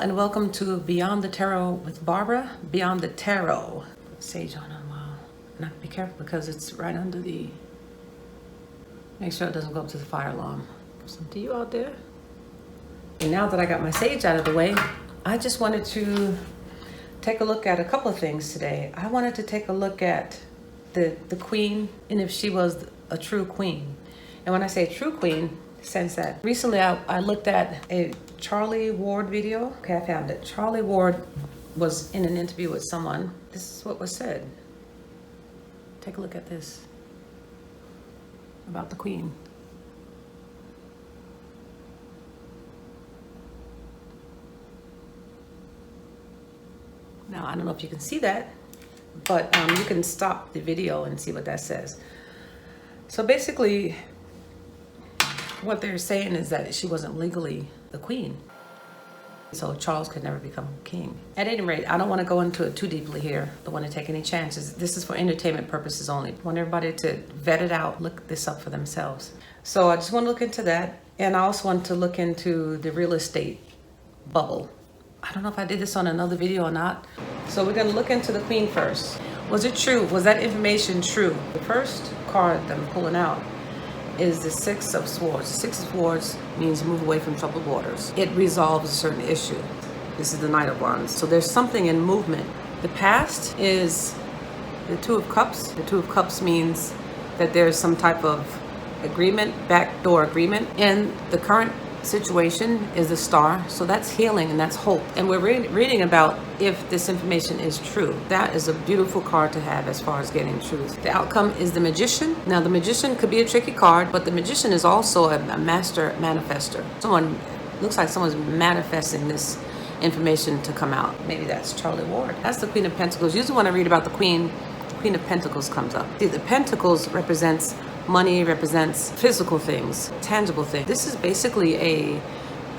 and welcome to Beyond the Tarot with Barbara. Beyond the Tarot. Sage on a while. And I have to be careful because it's right under the... Make sure it doesn't go up to the fire alarm. Some to you out there. And now that I got my sage out of the way, I just wanted to take a look at a couple of things today. I wanted to take a look at the queen and if she was a true queen. And when I say true queen, sense that recently I looked at a Charlie Ward video. Okay, I found it. Charlie Ward was in an interview with someone. This is what was said. Take a look at this about the queen. Now, I don't know if you can see that, but you can stop the video and see what that says. So basically, what they're saying is that she wasn't legally the queen. So Charles could never become king. At any rate, I don't want to go into it too deeply here. I don't want to take any chances. This is for entertainment purposes only. I want everybody to vet it out, look this up for themselves. So I just want to look into that. And I also want to look into the real estate bubble. I don't know if I did this on another video or not. So we're going to look into the queen first. Was it true? Was that information true? The first card that I'm pulling out is the Six of Swords. The Six of Swords means move away from troubled waters. It resolves a certain issue. This is the Knight of Wands. So there's something in movement. The past is the Two of Cups. The Two of Cups means that there's some type of agreement, backdoor agreement. And the current situation is the Star. So that's healing and that's hope. And we're reading about if this information is true. That is a beautiful card to have as far as getting truth. The outcome is the Magician. Now the Magician could be a tricky card, but the Magician is also a master manifester. Looks like someone's manifesting this information to come out. Maybe that's Charlie Ward. That's the Queen of Pentacles. Usually when I read about the Queen of Pentacles comes up. See, the Pentacles represents money, represents physical things, tangible things. This is basically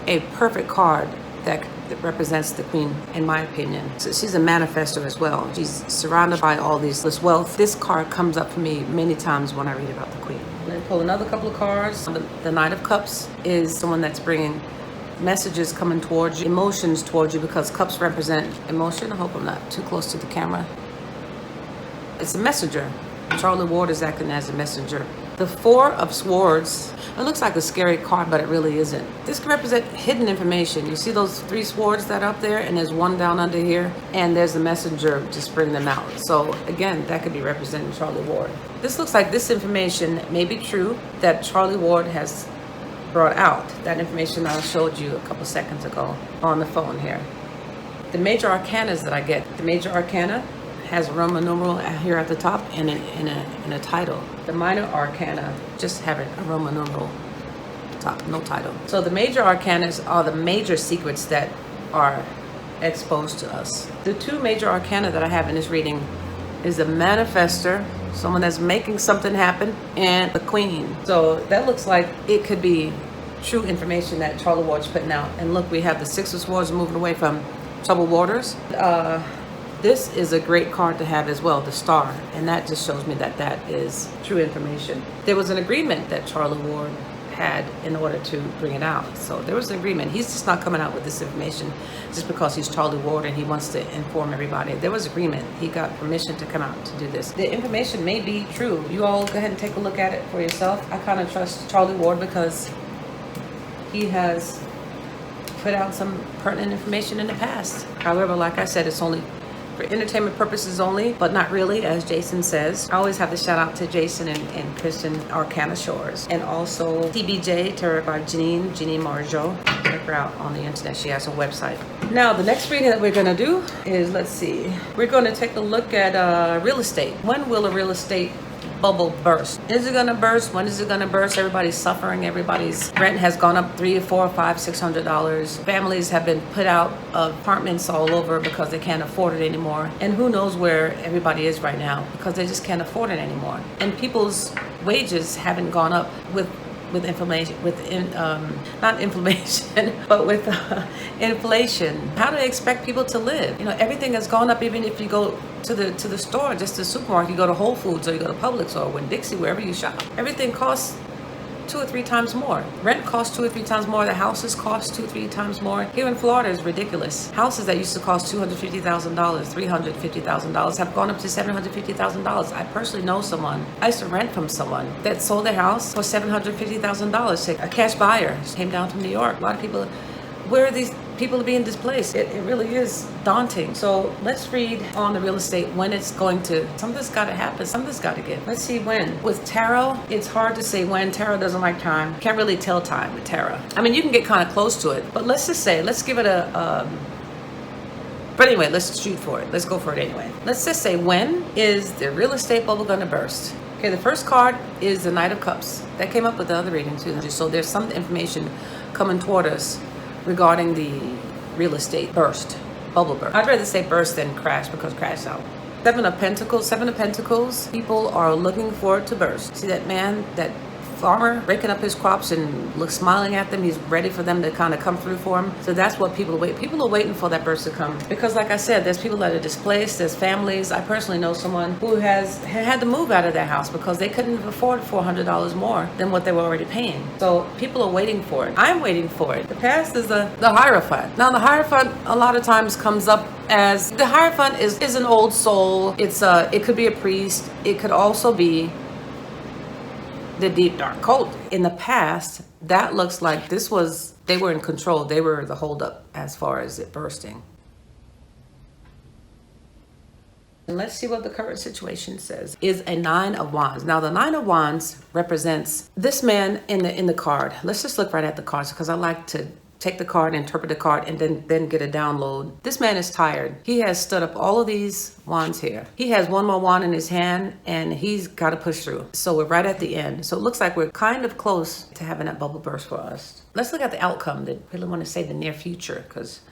a perfect card that represents the queen, in my opinion. So she's a manifester as well. She's surrounded by all this wealth. This card comes up for me many times when I read about the queen. I'm going to pull another couple of cards. The Knight of Cups is someone that's bringing messages coming towards you, emotions towards you, because cups represent emotion. I hope I'm not too close to the camera. It's a messenger. Charlie Ward is acting as a messenger. The Four of Swords, it looks like a scary card, but it really isn't. This can represent hidden information. You see those three swords that are up there, and there's one down under here, and there's a messenger just bring them out. So again, that could be representing Charlie Ward. This looks like this information may be true that Charlie Ward has brought out. That information I showed you a couple seconds ago on the phone here. The major arcanas that I get, the major arcana has a Roman numeral here at the top and in a title. The minor arcana just have a Roman numeral top, no title. So the major arcanas are the major secrets that are exposed to us. The two major arcana that I have in this reading is the manifester, someone that's making something happen, and the queen. So that looks like it could be true information that Charlie Ward's putting out. And look, we have the Six of Swords moving away from troubled waters. This is a great card to have as well, the Star, and that just shows me that that is true information. There was an agreement that Charlie Ward had in order to bring it out. So there was an agreement. He's just not coming out with this information just because he's Charlie Ward and he wants to inform everybody. There was agreement. He got permission to come out to do this. The information may be true. You all go ahead and take a look at it for yourself. I kind of trust Charlie Ward because he has put out some pertinent information in the past. However, like I said, it's only for entertainment purposes only, but not really, as Jason says. I always have to shout out to Jason and Christian Arcana Shores. And also TBJ, Tarot by Janine Margeau. Check her out on the internet. She has a website. Now, the next reading that we're going to do is, let's see, we're going to take a look at real estate. When will a real estate bubble burst? Is it gonna burst? When is it gonna burst? Everybody's suffering. Everybody's rent has gone up $300, $400, $500, $600. Families have been put out of apartments all over because they can't afford it anymore. And who knows where everybody is right now because they just can't afford it anymore. And people's wages haven't gone up with inflammation, not inflammation, but with inflation. How do they expect people to live? You know, everything has gone up. Even if you go to the store, just the supermarket, you go to Whole Foods or you go to Publix or Winn-Dixie, wherever you shop, everything costs 2 or 3 times more. Rent costs 2 or 3 times more. The houses cost 2 or 3 times more. Here in Florida is ridiculous. Houses that used to cost $250,000, $350,000 have gone up to $750,000. I personally know someone. I used to rent from someone that sold their house for $750,000. A cash buyer came down from New York. A lot of people, where are these people being displaced? It really is daunting. So let's read on the real estate when it's going to, something's got to happen, something's got to give. Let's see when. With tarot, it's hard to say when. Tarot doesn't like time. Can't really tell time with tarot. I mean, you can get kind of close to it, but let's just say, let's give it but anyway, let's shoot for it. Let's go for it anyway. Let's just say, when is the real estate bubble going to burst? Okay, the first card is the Knight of Cups. That came up with the other reading too. So there's some information coming toward us regarding the real estate burst, bubble burst. I'd rather say burst than crash, because crash out. Seven of Pentacles, people are looking for it to burst. See that man, that farmer breaking up his crops and smiling at them. He's ready for them to kind of come through for him. So that's what people are waiting. People are waiting for that burst to come, because like I said, there's people that are displaced, there's families. I personally know someone who has had to move out of their house because they couldn't afford $400 more than what they were already paying. So people are waiting for it. I'm waiting for it. The past is the Hierophant. Now the Hierophant a lot of times comes up as, the Hierophant is an old soul. It could be a priest. It could also be the deep dark cult. In the past, that looks like they were in control. They were the holdup as far as it bursting. And let's see what the current situation says. Is a Nine of Wands. Now the Nine of Wands represents this man in the card. Let's just look right at the cards, because I like to take the card, interpret the card, and then get a download. This man is tired. He has stood up all of these wands here. He has one more wand in his hand, and he's got to push through. So we're right at the end. So it looks like we're kind of close to having that bubble burst for us. Let's look at the outcome. I really want to say the near future, because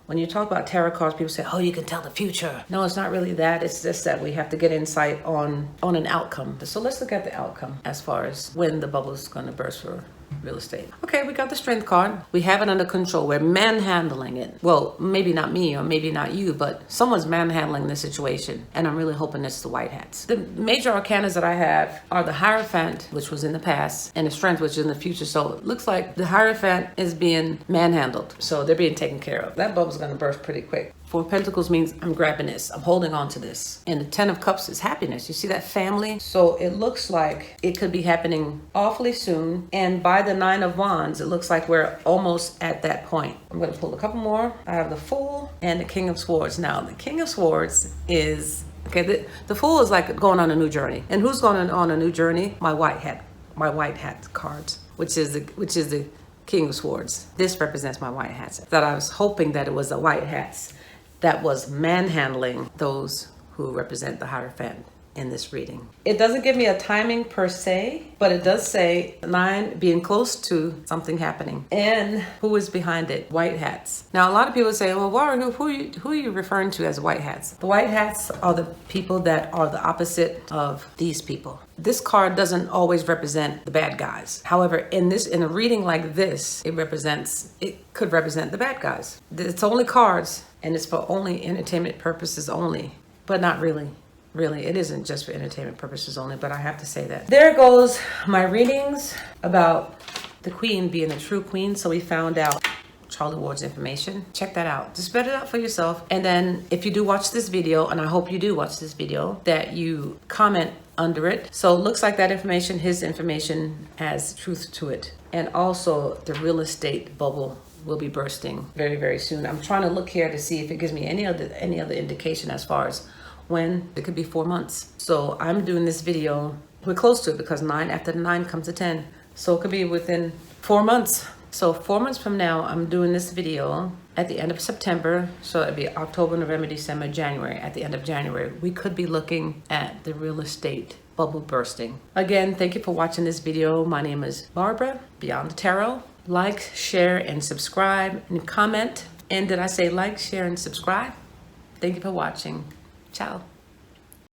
when you talk about tarot cards, people say, oh, you can tell the future. No, it's not really that. It's just that we have to get insight on an outcome. So let's look at the outcome as far as when the bubble is going to burst for real estate. Okay, we got the Strength card. We have it under control. We're manhandling it. Well, maybe not me, or maybe not you, but someone's manhandling the situation, and I'm really hoping it's the White Hats. The major arcanas that I have are the Hierophant, which was in the past, and the Strength, which is in the future. So it looks like the Hierophant is being manhandled. So they're being taken care of. That bubble's going to burst pretty quick. Four of Pentacles means I'm grabbing this. I'm holding on to this. And the Ten of Cups is happiness. You see that family? So it looks like it could be happening awfully soon. And by the Nine of Wands, it looks like we're almost at that point. I'm going to pull a couple more. I have the Fool and the King of Swords. Now, the King of Swords is, okay, the Fool is like going on a new journey. And who's going on a new journey? My White Hat cards, which is the King of Swords. This represents my White Hats. That I was hoping that it was the White Hats that was manhandling those who represent the Hierophant in this reading. It doesn't give me a timing per se, but it does say 9 being close to something happening. And who is behind it? White Hats. Now, a lot of people say, well, Warren, who are you referring to as White Hats? The White Hats are the people that are the opposite of these people. This card doesn't always represent the bad guys. However, in a reading like this, it could represent the bad guys. It's only cards, and it's for only entertainment purposes only, but not really. Really, it isn't just for entertainment purposes only, but I have to say that. There goes my readings about the Queen being a true queen. So we found out Charlie Ward's information. Check that out. Just spread it out for yourself. And then if you do watch this video, and I hope you do watch this video, that you comment under it. So it looks like that information, his information, has truth to it. And also the real estate bubble will be bursting very, very soon. I'm trying to look here to see if it gives me any other indication as far as when. It could be 4 months. So I'm doing this video, we're close to it, because 9 after the 9 comes a 10. So it could be within 4 months. So 4 months from now, I'm doing this video at the end of September. So it'd be October, November, December, January. At the end of January, we could be looking at the real estate bubble bursting. Again, thank you for watching this video. My name is Barbara, Beyond the Tarot. Like, share, and subscribe, and comment. And did I say like, share, and subscribe? Thank you for watching. Ciao.